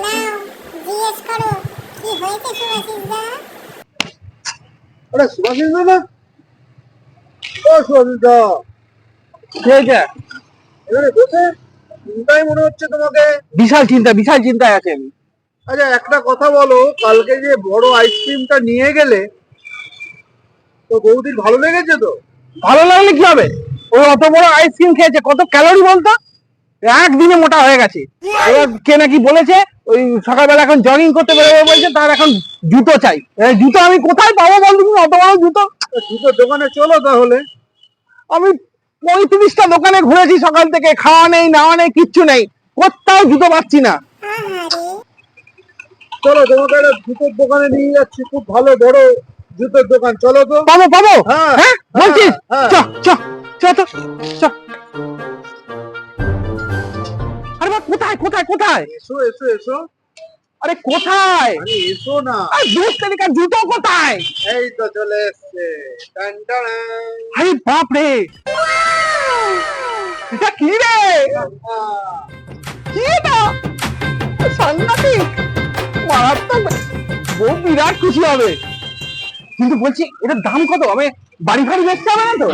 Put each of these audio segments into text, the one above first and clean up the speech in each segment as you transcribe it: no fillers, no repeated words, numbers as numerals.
নাও জিজ্ঞেস করো কি হয়েছে সুভাষিস দা। আরে সুভাষিস দা, ও সুভাষিস দা, কি হয়েছে? এখানে বসে চিন্তাই মনে হচ্ছে তোমাকে। বিশাল চিন্তা, বিশাল চিন্তায় আছে আমি। আচ্ছা একটা কথা বলো, কালকে যে বড় আইসক্রিমটা নিয়ে গেলে, তো বৌদির ভালো লেগেছে তো? ভালো লাগলে কি হবে? ওই অত বড় আইসক্রিম খেয়েছে, কত ক্যালোরি বলতো? একদিনে মোটা হয়ে গেছে। এবার কে নাকি বলেছে ওই সকালবেলা এখন জগিং করতে বেরোবে বলছে, তার এখন জুতো চাই। জুতো আমি কোথায় পাবো বল তুমি, অত বড় জুতো? তো জুতোর দোকানে চলো তাহলে। আমি 35টা দোকানে ঘুরেছি সকাল থেকে, খাওয়া নেই নাওয়া নেই কিচ্ছু নেই, কোথাও জুতো পাচ্ছি না। আহারে চলো তোমাকে একটা জুতোর দোকানে নিয়ে যাচ্ছি, খুব ভালো বড় জুতোর দোকান, চলো তো। পাবো পাবো? হ্যাঁ, হ্যাঁ বলছিস? হ্যাঁ। চ চ চ তো চ। আরে বাবা, কোথায় কোথায় কোথায়? এসো এসো এসো। আরে কোথায়? আরে এসো না। আরে দূর থেকে জুতো কোথায়? এই তো চলে এসছে। টান টান। আরে বাপ রে, এটা কি রে? কি এটা? সাংঘাতিক, মারাত্মক। বউ বিরাট খুশি হবে। কিন্তু বলছি এটার দাম কত? আমি বাড়ি ফাড়ি বেচতে হবে না তো?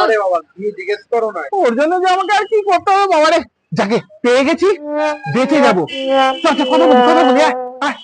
আরে বাবা গিয়ে জিজ্ঞেস করো না। ওর জন্য যে আমাকে আর কি করতে হবে বাবা রে। যাকে পেয়ে গেছি, বেঁচে যাবো। চল চল, কথা বলি আয়, আয়।